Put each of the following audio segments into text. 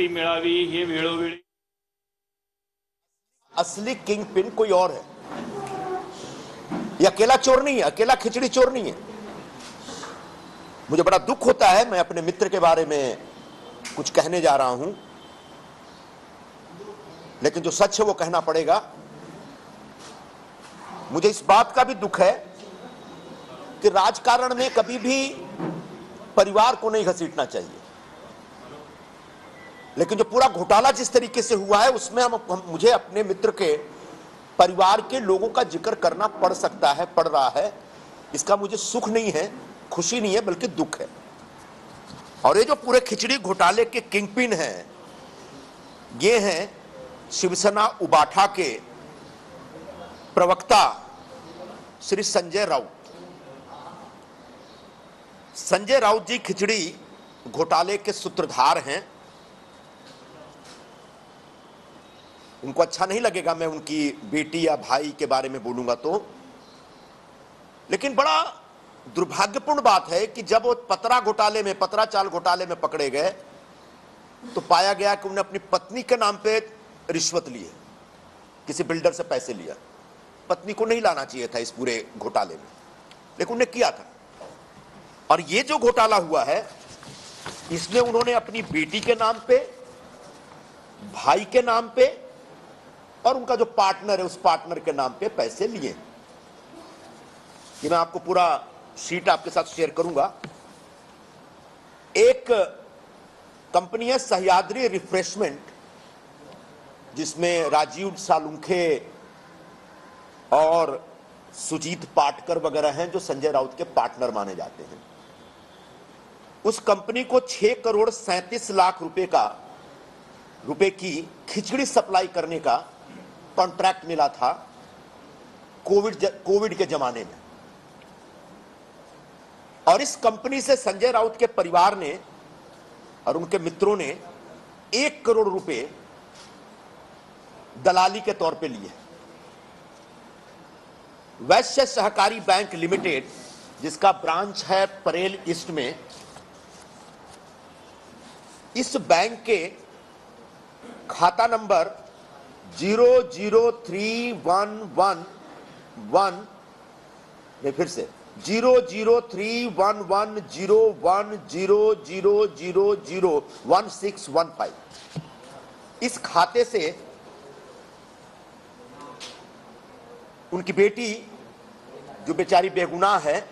संपत्ती मिळावी हे वेळोवेळी असली किंग पिन कोई और है। ये अकेला चोर नहीं है, अकेला खिचड़ी चोर नहीं है। मुझे बड़ा दुख होता है, मैं अपने मित्र के बारे में कुछ कहने जा रहा हूं, लेकिन जो सच है वो कहना पड़ेगा। मुझे इस बात का भी दुख है कि राजकारण में कभी भी परिवार को नहीं घसीटना चाहिए, लेकिन जो पूरा घोटाला जिस तरीके से हुआ है उसमें मुझे अपने मित्र के परिवार के लोगों का जिक्र करना पड़ सकता है, पड़ रहा है। इसका मुझे सुख नहीं है, खुशी नहीं है, बल्कि दुख है। और ये जो पूरे खिचड़ी घोटाले के किंगपिन हैं, ये हैं शिवसेना उबाठा के प्रवक्ता श्री संजय राउत। संजय राउत जी खिचड़ी घोटाले के सूत्रधार हैं। उनको अच्छा नहीं लगेगा मैं उनकी बेटी या भाई के बारे में बोलूंगा तो, लेकिन बड़ा दुर्भाग्यपूर्ण बात है कि जब वो पतराचाल घोटाले में पकड़े गए तो पाया गया कि उन्होंने अपनी पत्नी के नाम पे रिश्वत ली है, किसी बिल्डर से पैसे लिया। पत्नी को नहीं लाना चाहिए था इस पूरे घोटाले में, लेकिन उन्होंने किया था। और ये जो घोटाला हुआ है इसमें उन्होंने अपनी बेटी के नाम पे, भाई के नाम पे और उनका जो पार्टनर है उस पार्टनर के नाम पे पैसे लिए। ये मैं आपको पूरा शीट आपके साथ शेयर करूंगा। एक कंपनी है सह्याद्री रिफ्रेशमेंट, जिसमें राजीव सालुंखे और सुजीत पाटकर वगैरह हैं जो संजय राउत के पार्टनर माने जाते हैं। उस कंपनी को 6 करोड़ 37 लाख रुपए की खिचड़ी सप्लाई करने का कॉन्ट्रैक्ट मिला था कोविड के जमाने में। और इस कंपनी से संजय राउत के परिवार ने और उनके मित्रों ने 1 करोड़ रुपए दलाली के तौर पे लिए। वैश्य सहकारी बैंक लिमिटेड, जिसका ब्रांच है परेल ईस्ट में, इस बैंक के खाता नंबर 003111 में फिर से 00311010001615 इस खाते से उनकी बेटी, जो बेचारी बेगुनाह है,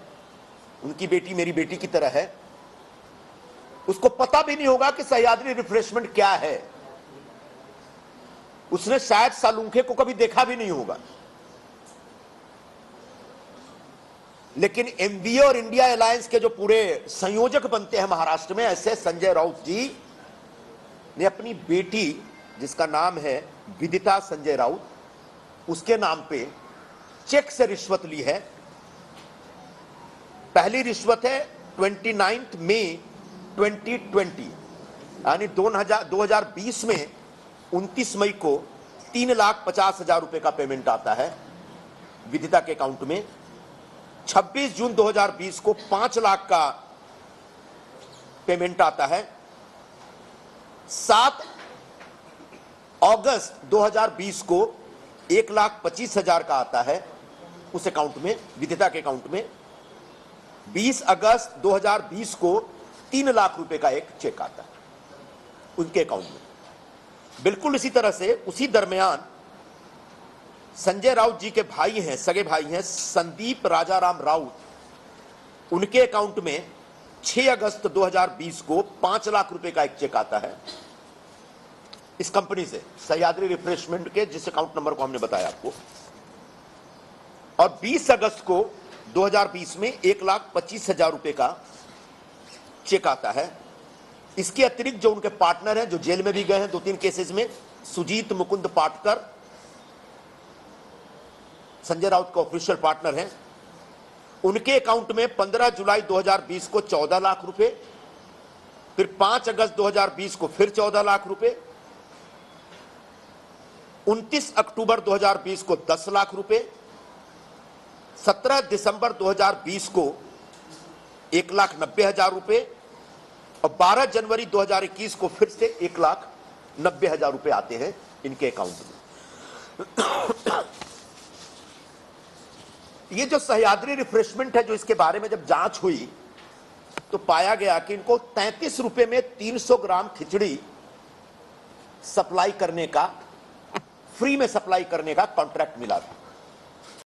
उनकी बेटी मेरी बेटी की तरह है, उसको पता भी नहीं होगा कि सह्याद्री रिफ्रेशमेंट क्या है। उसने शायद सालुंखे को कभी देखा भी नहीं होगा। लेकिन एमवीए और इंडिया अलायंस के जो पूरे संयोजक बनते हैं महाराष्ट्र में, ऐसे संजय राउत जी ने अपनी बेटी, जिसका नाम है विदिता संजय राउत, उसके नाम पे चेक से रिश्वत ली है। पहली रिश्वत है 29 मई 2020, यानी 2020 में 29 मई को 3,50,000 रुपए का पेमेंट आता है विदिता के अकाउंट में। 26 जून 2020 को 5 लाख का पेमेंट आता है। 7 अगस्त 2020 को 1,25,000 का आता है उस अकाउंट में, विदिता के अकाउंट में। 20 अगस्त 2020 को 3 लाख रुपए का एक चेक आता है उनके अकाउंट में। बिल्कुल इसी तरह से उसी दरमियान संजय राउत जी के भाई हैं, सगे भाई हैं, संदीप राजाराम राउत, उनके अकाउंट में 6 अगस्त 2020 को 5 लाख रुपए का एक चेक आता है इस कंपनी से, सह्याद्री रिफ्रेशमेंट के, जिस अकाउंट नंबर को हमने बताया आपको। और 20 अगस्त को 2020 में 1,25,000 रुपए का चेक आता है। इसके अतिरिक्त जो उनके पार्टनर हैं, जो जेल में भी गए हैं 2-3 केसेस में, सुजीत मुकुंद पाटकर संजय राउत का ऑफिशियल पार्टनर हैं, उनके अकाउंट में 15 जुलाई 2020 को 14 लाख रुपए, फिर 5 अगस्त 2020 को फिर 14 लाख रुपए, 29 अक्टूबर 2020 को 10 लाख रुपए, 17 दिसंबर 2020 को 1,90,000 रुपए और 12 जनवरी 2021 को फिर से 1,00,000 90,000 रुपए आते हैं इनके अकाउंट में। ये जो सह्याद्री रिफ्रेशमेंट है, जो इसके बारे में जब जांच हुई तो पाया गया कि इनको 33 रुपए में 300 ग्राम खिचड़ी सप्लाई करने का, फ्री में सप्लाई करने का कॉन्ट्रैक्ट मिला था।